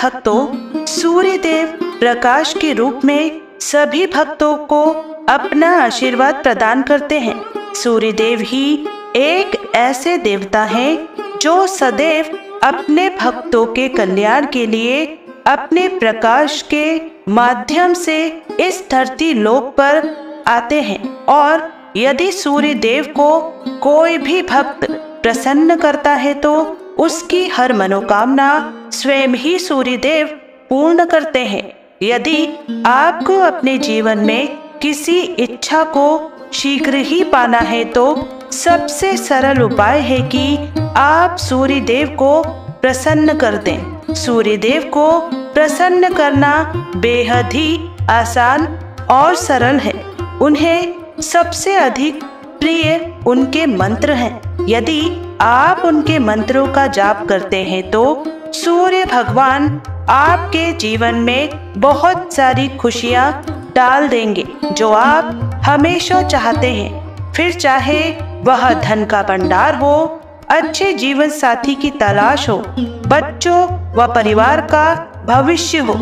भक्तों, सूर्य देव प्रकाश के रूप में सभी भक्तों को अपना आशीर्वाद प्रदान करते हैं। सूर्य देव ही एक ऐसे देवता हैं जो सदैव अपने भक्तों के कल्याण के लिए अपने प्रकाश के माध्यम से इस धरती लोक पर आते हैं। और यदि सूर्य देव को कोई भी भक्त प्रसन्न करता है तो उसकी हर मनोकामना स्वयं ही सूर्य देव पूर्ण करते हैं। यदि आपको अपने जीवन में किसी इच्छा को शीघ्र ही पाना है तो सबसे सरल उपाय है कि आप सूर्य देव को प्रसन्न कर दें। सूर्य देव को प्रसन्न करना बेहद ही आसान और सरल है। उन्हें सबसे अधिक प्रिय उनके मंत्र हैं। यदि आप उनके मंत्रों का जाप करते हैं तो सूर्य भगवान आपके जीवन में बहुत सारी खुशियां डाल देंगे जो आप हमेशा चाहते हैं। फिर चाहे वह धन का भंडार हो, अच्छे जीवन साथी की तलाश हो, बच्चों व परिवार का भविष्य हो,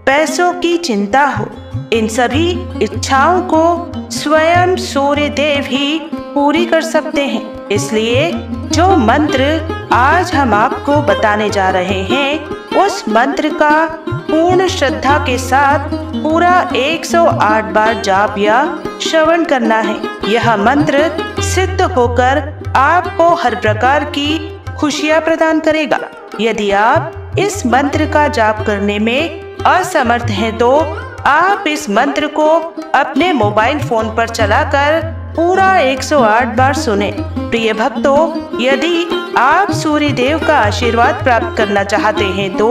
पैसों की चिंता हो, इन सभी इच्छाओं को स्वयं सूर्य देव ही पूरी कर सकते हैं। इसलिए जो मंत्र आज हम आपको बताने जा रहे हैं उस मंत्र का पूर्ण श्रद्धा के साथ पूरा 108 बार जाप या श्रवण करना है। यह मंत्र सिद्ध होकर आपको हर प्रकार की खुशियां प्रदान करेगा। यदि आप इस मंत्र का जाप करने में असमर्थ हैं तो आप इस मंत्र को अपने मोबाइल फोन पर चलाकर पूरा 108 बार सुने। प्रिय भक्तों, यदि आप सूर्य देव का आशीर्वाद प्राप्त करना चाहते हैं तो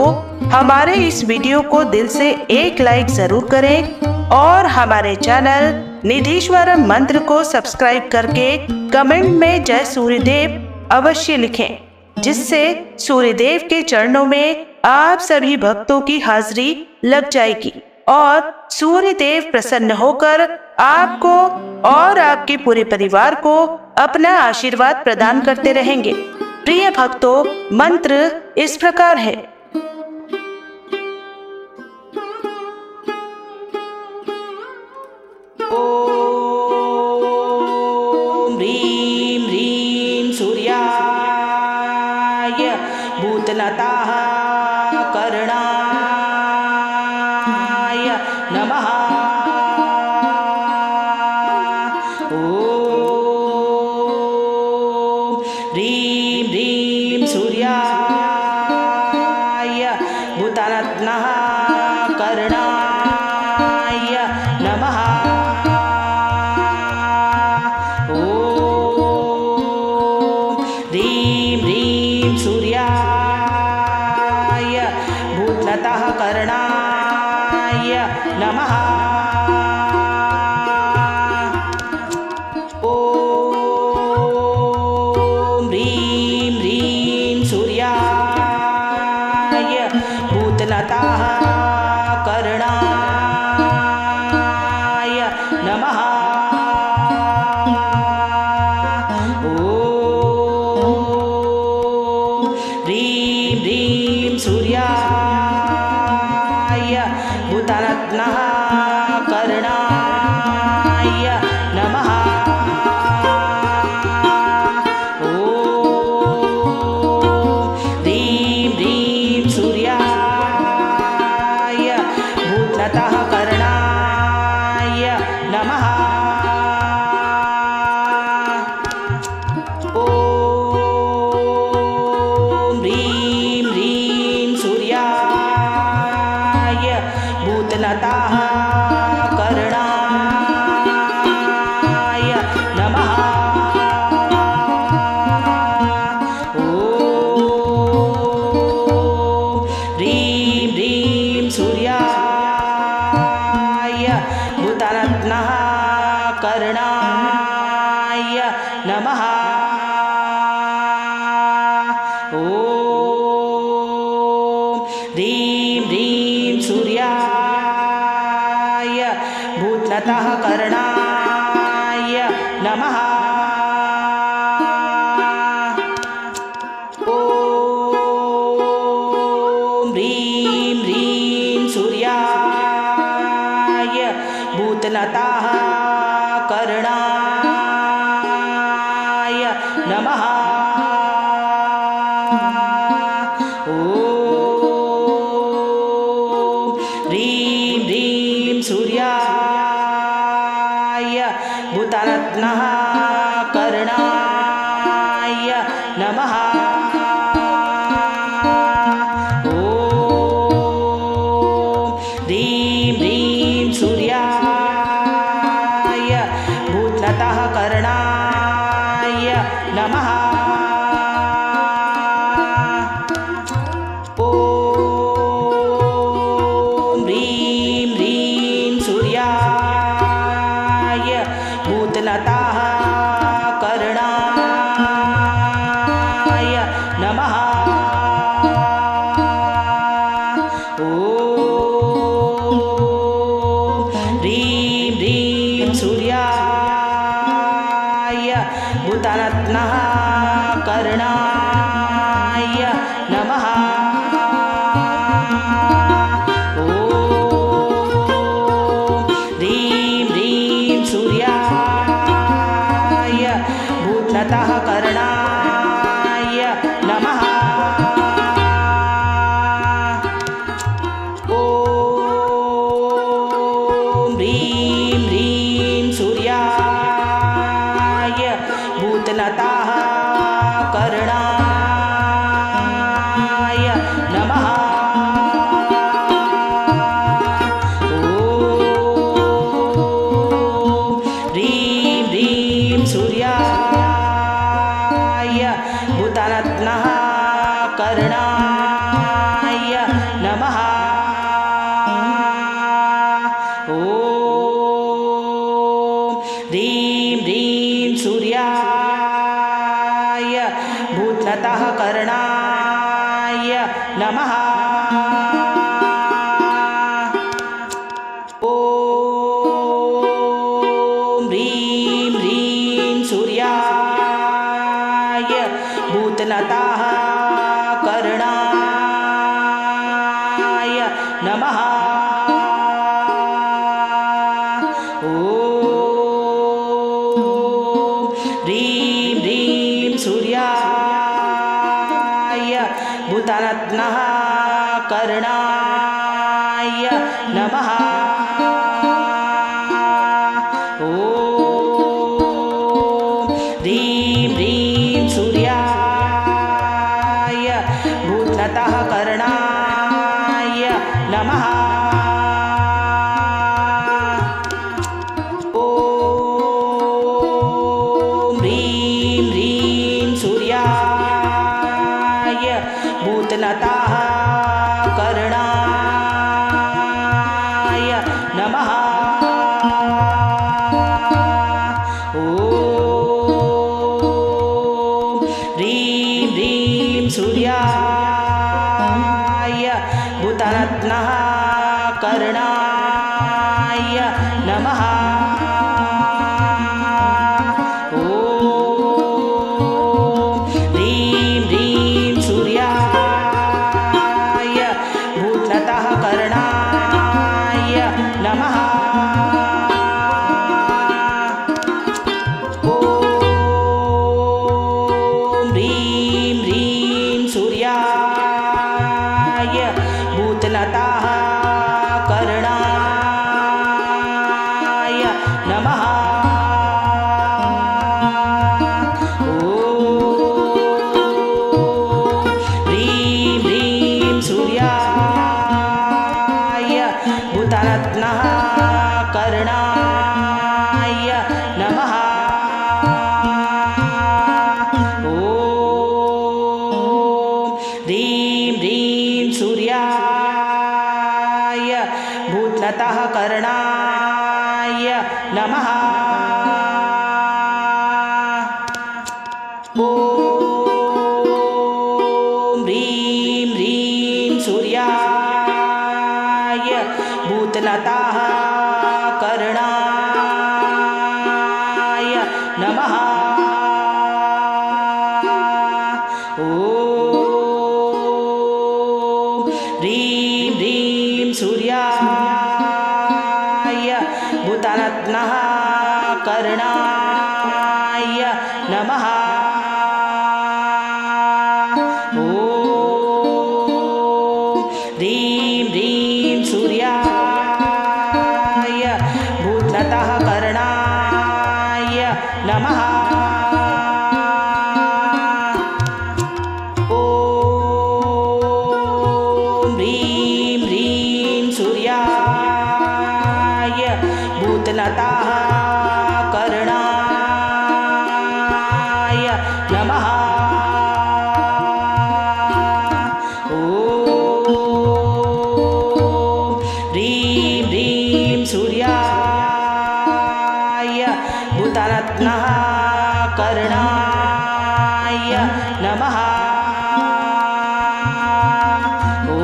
हमारे इस वीडियो को दिल से एक लाइक जरूर करें और हमारे चैनल निधीश्वरम मंत्र को सब्सक्राइब करके कमेंट में जय सूर्यदेव अवश्य लिखें, जिससे सूर्यदेव के चरणों में आप सभी भक्तों की हाजिरी लग जाएगी और सूर्य देव प्रसन्न होकर आपको और आपके पूरे परिवार को अपना आशीर्वाद प्रदान करते रहेंगे। प्रिय भक्तों, मंत्र इस प्रकार है। ओम ह्रीं ह्रीं सूर्याय भूतनताः नमः। ओम ह्रीं ह्रीं सूर्याय भूतरत्नः कर्णाय नमः। ओम ह्रीं ह्रीं सूर्याय भूतनतः कर्णाय नमः। ओम ह्रीं ह्रीं सूर्याय भूतनतः कर्णाय नमः। ओम ह्रीं ह्रीं सूर्याय भूतरत्नः कर्णाय नमः। ओम ह्रीं ह्रीं सूर्याय भूतनतः कर्णाय नमः। ओम ह्रीं ह्रीं सूर्याय भूतनतः कर्णाय नमः। ओम ह्रीं ह्रीं सूर्याय भूतरत्नः कर्णाय नमः। ओम ह्रीं ह्रीं सूर्याय भूतनतः कर्णाय नमः। ओम नमः। ॐ ह्रीं ह्रीं सूर्याय भूतरत्नः कर्णाय नमः। ॐ ह्रीं ह्रीं सूर्याय भूतनतः कर्णाय नमः। ॐ ह्रीं ह्रीं सूर्याय भूतनतः कर्णाय नमः। ॐ ह्रीं ह्रीं सूर्याय भूतरत्नः कर्णाय नमः। ॐ ह्रीं ह्रीं सूर्याय भूतनतः कर्णाय नमः। ॐ ह्रीं ह्रीं सूर्याय भूतनतः कर्णाय नमः। ॐ ह्रीं ह्रीं सूर्याय भूतरत्नः कर्णाय नमः। ॐ ह्रीं ह्रीं सूर्याय भूतनतः कर्णाय नमः। ॐ ह्रीं ह्रीं सूर्याय भूतनतः कर्णाय नमः। ॐ ह्रीं ह्रीं सूर्याय भूतरत्नः कर्णाय नमः। ॐ ह्रीं ह्रीं सूर्याय भूतनतः कर्णाय नमः। ॐ ह्रीं ह्रीं सूर्याय भूतनतः कर्णाय नमः। ॐ ह्रीं ह्रीं सूर्याय भूतरत्नः कर्णाय नमः। ॐ ह्रीं ह्रीं सूर्याय भूतनतः कर्णाय नमः। ॐ ह्रीं ह्रीं सूर्याय भूतनतः कर्णाय नमः। ॐ ह्रीं ह्रीं सूर्याय भूतरत्नः कर्णाय नमः। ॐ ह्रीं ह्रीं सूर्याय भूतनतः कर्णाय नमः। ॐ ह्रीं ह्रीं सूर्याय भूतनतः कर्णाय नमः। ॐ ह्रीं ह्रीं सूर्याय भूतरत्नः कर्णाय नमः। नमः। ॐ ह्रीं ह्रीं सूर्याय भूतनताः कर्णाय नमः। ॐ ह्रीं ह्रीं सूर्याय भूतरत्नः कर्णाय नमः। ॐ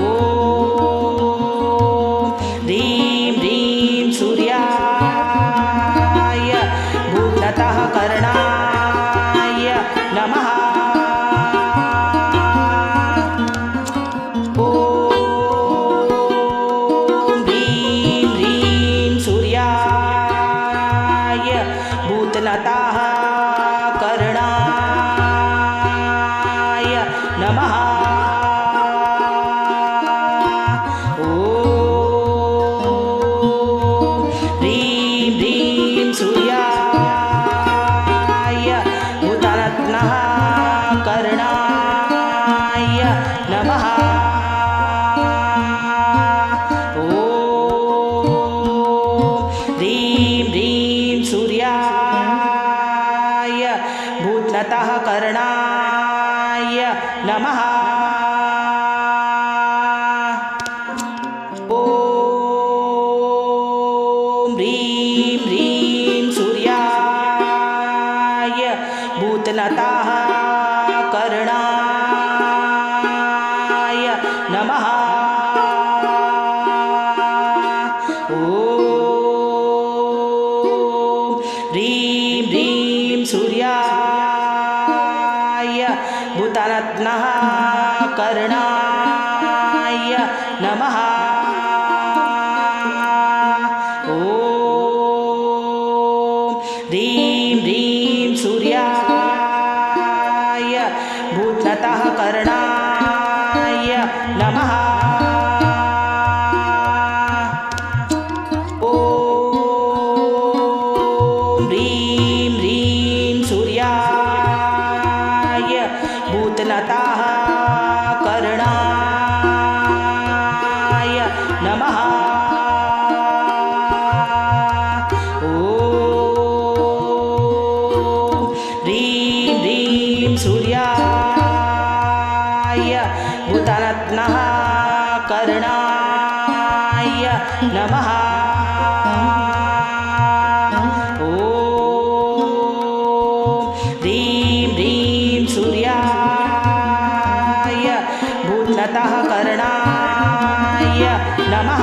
ह्रीं ह्रीं सूर्याय भूतनतः कर्णाय नमः। ॐ ह्रीं ह्रीं सूर्याय भूतनतः कर्णाय नमः। ॐ ह्रीं ह्रीं सूर्याय भूतरत्नः कर्णाय नमः। ॐ ह्रीं ह्रीं सूर्याय भूतनतः कर्णाय नमः। ॐ ह्रीं ह्रीं सूर्याय भूतनतः कर्णाय नमः। ॐ ह्रीं ह्रीं सूर्याय भूतरत्नः कर्णाय नमः। ॐ ह्रीं ह्रीं सूर्याय भूतनतः कर्णाय नमः। ॐ ह्रीं ह्रीं सूर्याय भूतनतः कर्णाय नमः। ॐ ह्रीं ह्रीं सूर्याय भूतरत्नः कर्णाय नमः। ॐ ह्रीं ह्रीं सूर्याय भूतनतः कर्णाय नमः।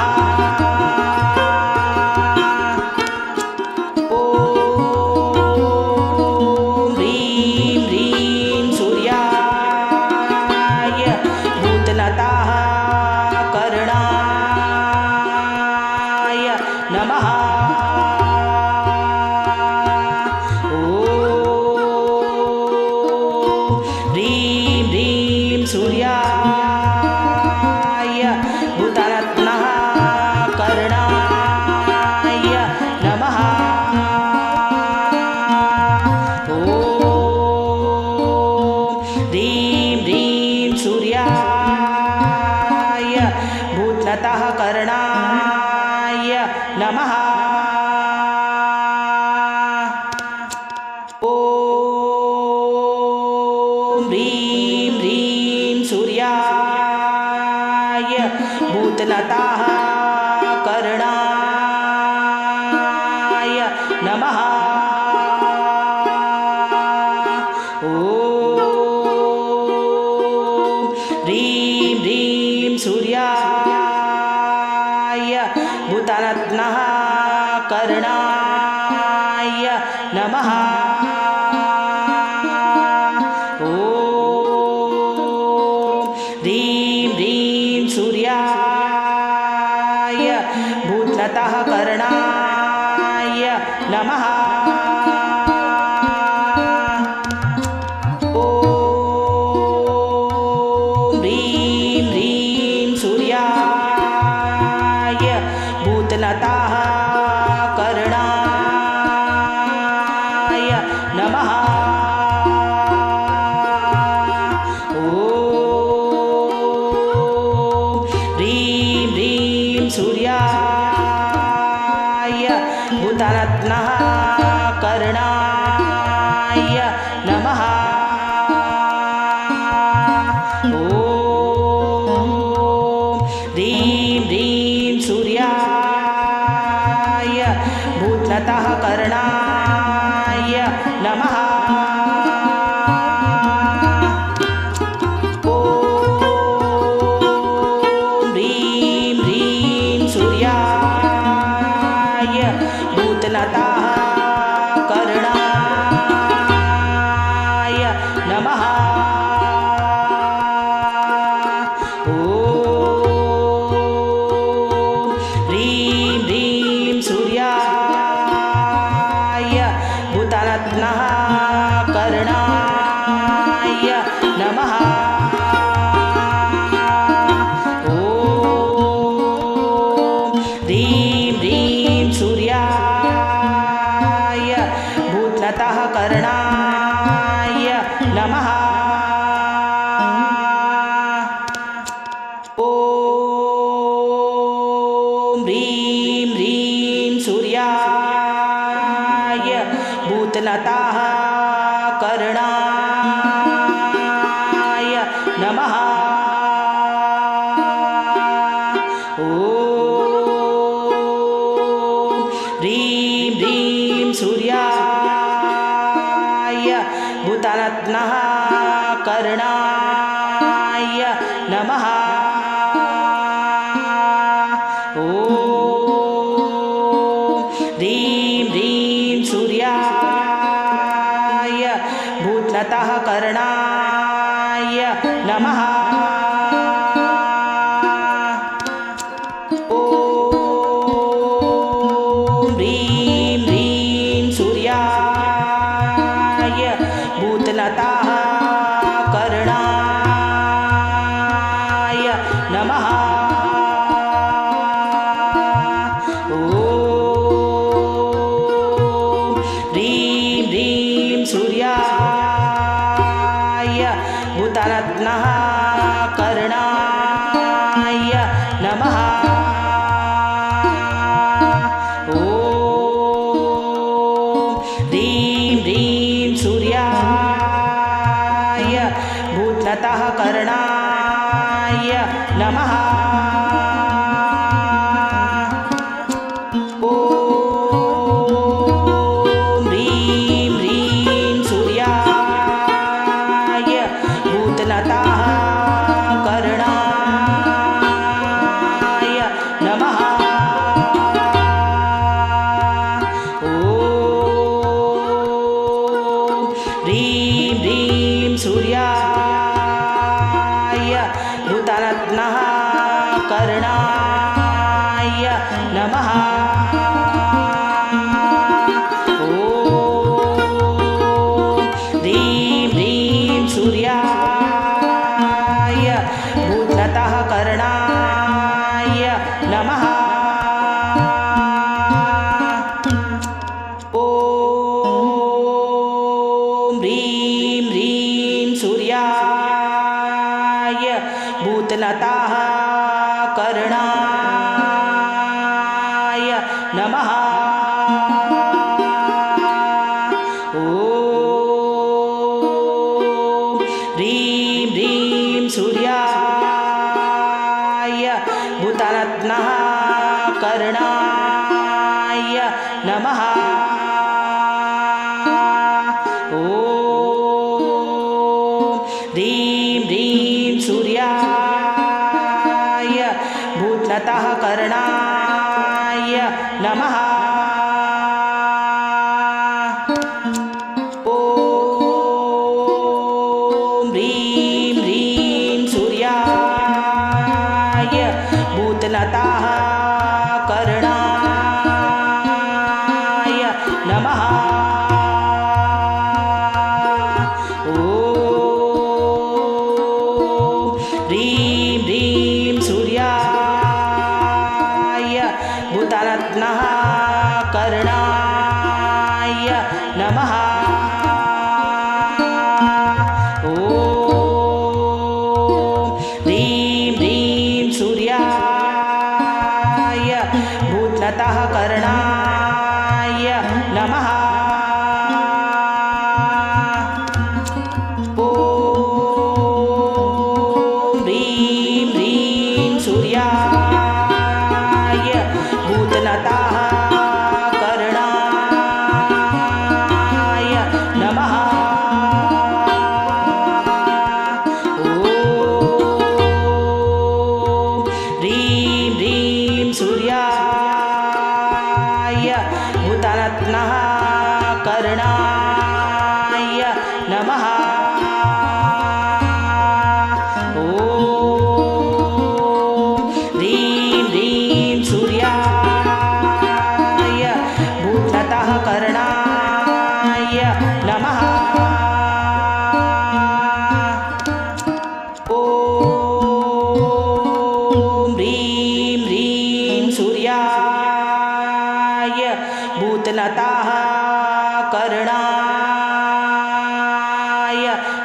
ॐ ह्रीं ह्रीं सूर्याय भूतनतः कर्णाय नमः। ॐ ह्रीं ह्रीं सूर्याय भूतरत्नः कर्णाय नमः। ॐ ह्रीं ह्रीं सूर्याय भूतनतः कर्णाय नमः। ॐ ह्रीं ह्रीं सूर्याय भूतनतः कर्णाय नमः। ॐ ह्रीं ह्रीं सूर्याय भूतरत्नः कर्णाय नमः। ॐ ह्रीं ह्रीं सूर्याय भूतनतः कर्णाय नमः। ॐ ह्रीं ह्रीं सूर्याय भूतनतः नमः। ॐ ह्रीं ह्रीं सूर्याय भूतरत्नः कर्णाय नमः। ॐ ह्रीं ह्रीं सूर्याय भूतनतः कर्णाय नमः। ॐ ह्रीं ह्रीं सूर्याय भूतनतः कर्णाय नमः। ॐ ह्रीं ह्रीं सूर्याय भूतरत्नः कर्णाय नमः। ॐ ह्रीं ह्रीं सूर्याय भूतनतः कर्णाय नमः। ॐ ह्रीं ह्रीं सूर्याय भूतनतः कर्णाय नमः। ॐ ह्रीं ह्रीं सूर्याय भूतरत्नः कर्णाय नमः। ॐ ह्रीं ह्रीं सूर्याय भूतनतः कर्णाय नमः। ॐ ह्रीं ह्रीं सूर्याय भूतनतः कर्णाय नमः। ॐ ह्रीं ह्रीं सूर्याय भूतरत्नः कर्णाय नमः। ॐ ह्रीं ह्रीं सूर्याय भूतनतः कर्णाय नमः। ॐ ह्रीं ह्रीं सूर्याय भूतनतः कर्णाय नमः। ॐ ह्रीं ह्रीं सूर्याय भूतरत्नः कर्णाय नमः। ॐ ह्रीं ह्रीं सूर्याय भूतनतः कर्णाय नमः। ॐ ह्रीं ह्रीं सूर्याय भूतनतः कर्णाय नमः। ॐ ह्रीं ह्रीं सूर्याय भूतरत्नः कर्णाय नमः। ॐ ह्रीं ह्रीं सूर्याय भूतनतः कर्णाय नमः। ॐ ह्रीं ह्रीं सूर्याय भूतनतः कर्णाय नमः। ॐ ह्रीं ह्रीं सूर्याय भूतरत्नः कर्णाय नमः।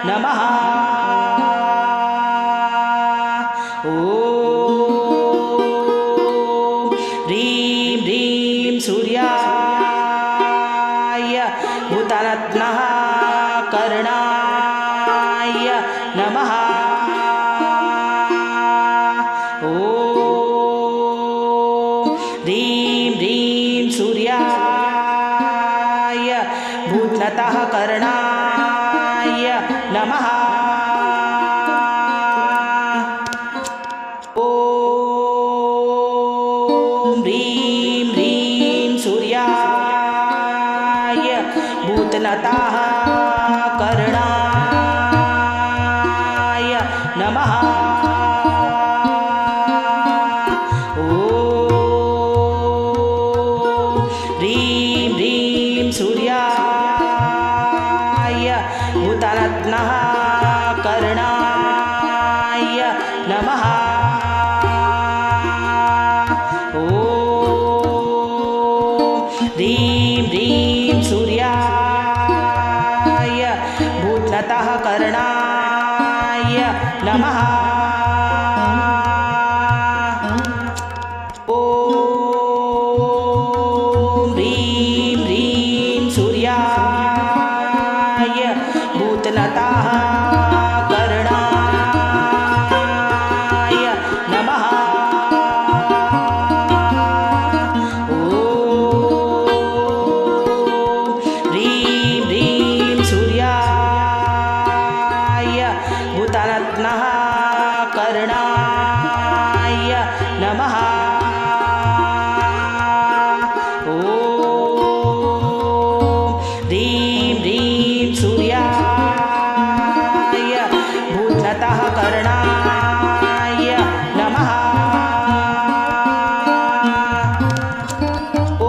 नमः। ॐ ह्रीं ह्रीं सूर्याय भूतरत्नः कर्णाय नमः। ॐ ह्रीं ह्रीं सूर्याय भूतनतः कर्णाय नमः। ॐ ह्रीं ह्रीं सूर्याय भूतनतः कर्णाय नमः। ॐ ह्रीं ह्रीं सूर्याय भूतरत्नः कर्णाय नमः। ॐ ह्रीं ह्रीं सूर्याय भूतनतः कर्णाय नमः। ॐ ह्रीं ह्रीं सूर्याय भूतनतः कर्णाय नमः। ॐ ह्रीं ह्रीं सूर्याय भूतरत्नः कर्णाय नमः। ॐ ह्रीं ह्रीं सूर्याय भूतनतः कर्णाय नमः। ॐ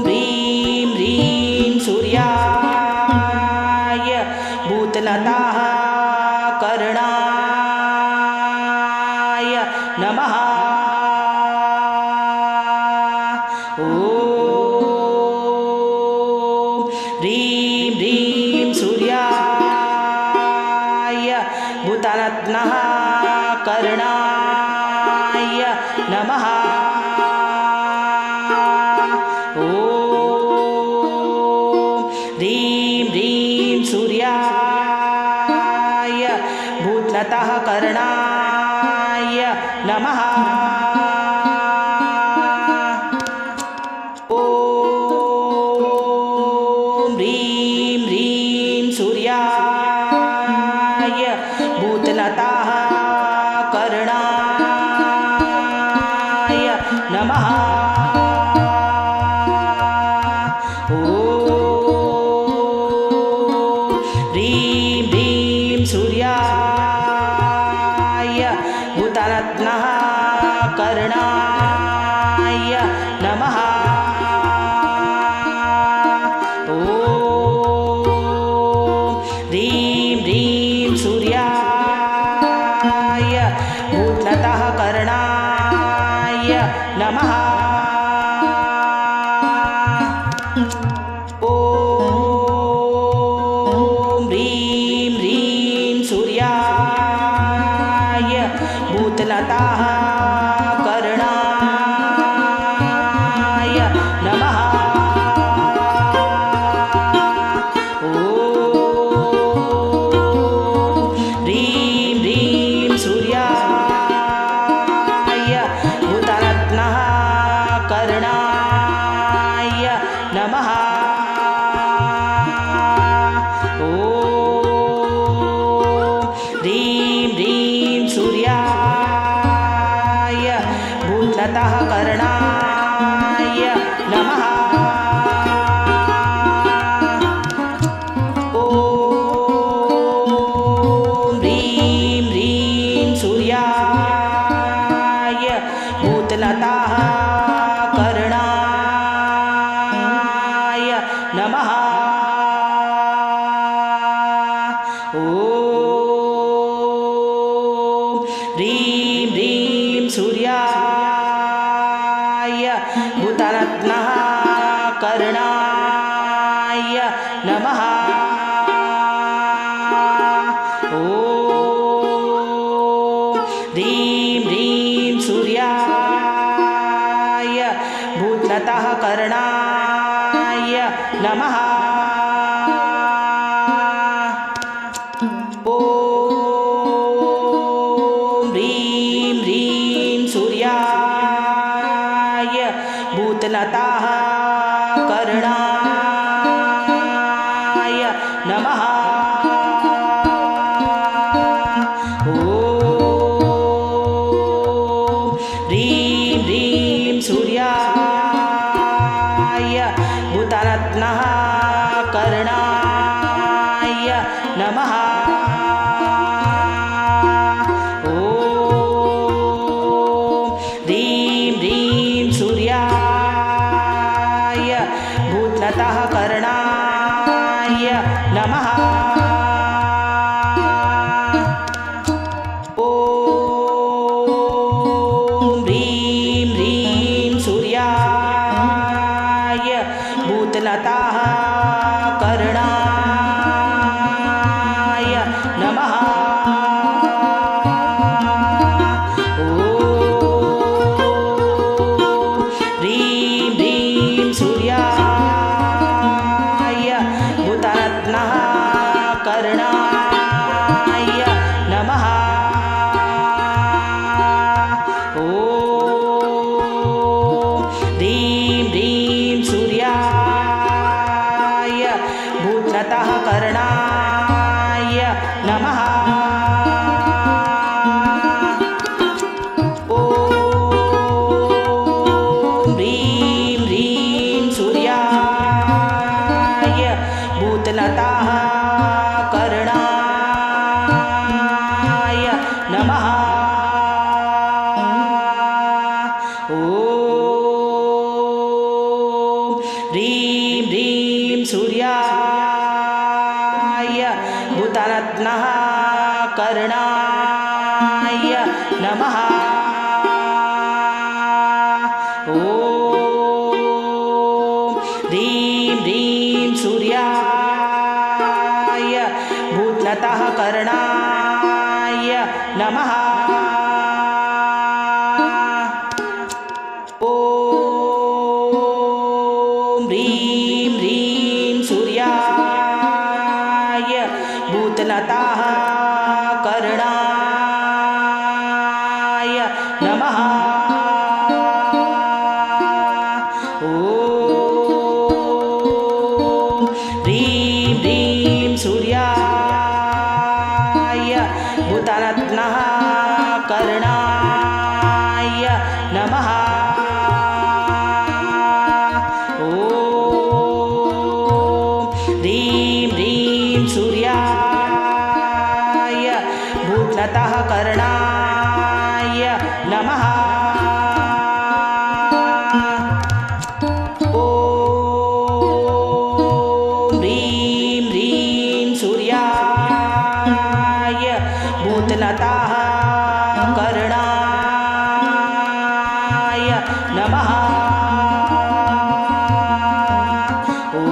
ह्रीं ह्रीं सूर्याय भूतनतः कर्णाय नमः। ॐ ह्रीं ह्रीं सूर्याय भूतरत्नः कर्णाय नमः। ॐ ह्रीं ह्रीं सूर्याय भूतनतः कर्णाय नमः। ॐ ह्रीं ह्रीं सूर्याय भूतनतः कर्णाय नमः। ॐ ह्रीं ह्रीं सूर्याय भूतरत्नः कर्णाय नमः। ॐ ह्रीं ह्रीं सूर्याय भूतनतः कर्णाय नमः। ॐ ह्रीं ह्रीं सूर्याय भूतनतः कर्णाय नमः। ॐ ह्रीं ह्रीं सूर्याय भूतरत्नः कर्णाय नमः। ॐ ह्रीं ह्रीं सूर्याय भूतनतः कर्णाय नमः। ॐ ह्रीं ह्रीं सूर्याय भूतनतः कर्णाय नमः। ॐ ह्रीं ह्रीं सूर्याय भूतरत्नः कर्णाय नमः। नमः। ॐ ह्रीं ह्रीं सूर्याय भूतरत्नः कर्णाय नमः। ॐ ह्रीं ह्रीं सूर्याय भूतनतः कर्णाय नमः। ॐ ह्रीं ह्रीं सूर्याय भूतनतः कर्णाय नमः। ॐ ह्रीं ह्रीं सूर्याय भूतरत्नः कर्णाय नमः। ॐ ह्रीं ह्रीं सूर्याय भूतनतः कर्णाय नमः। ॐ ह्रीं ह्रीं सूर्याय भूतनतः कर्णाय नमः। ॐ ह्रीं ह्रीं सूर्याय भूतरत्नः कर्णाय नमः। ॐ ह्रीं ह्रीं सूर्याय भूतनतः कर्णाय नमः। ॐ ह्रीं ह्रीं सूर्याय भूतनतः कर्णाय नमः। ॐ ह्रीं ह्रीं सूर्याय भूतरत्नः कर्णाय नमः। ॐ ह्रीं ह्रीं सूर्याय भूतनतः कर्णाय नमः। ॐ ह्रीं ह्रीं सूर्याय भूतनतः कर्णाय नमः। ॐ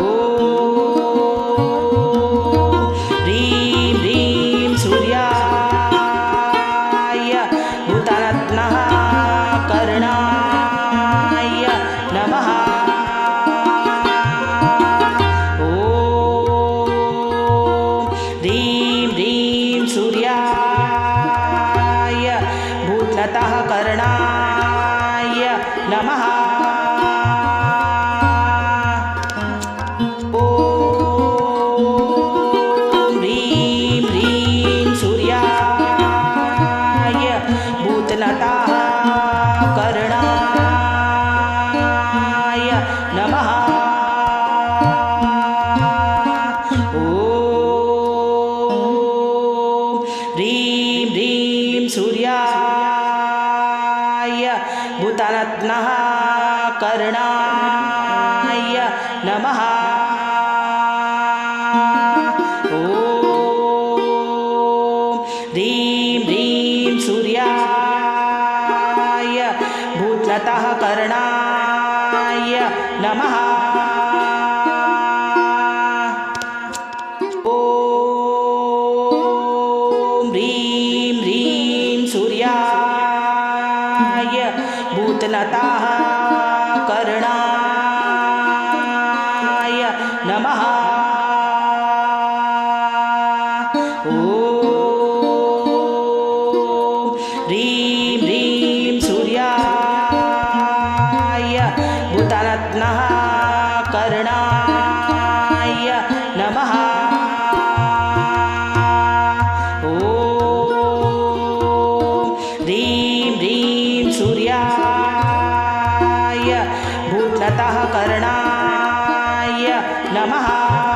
नमः।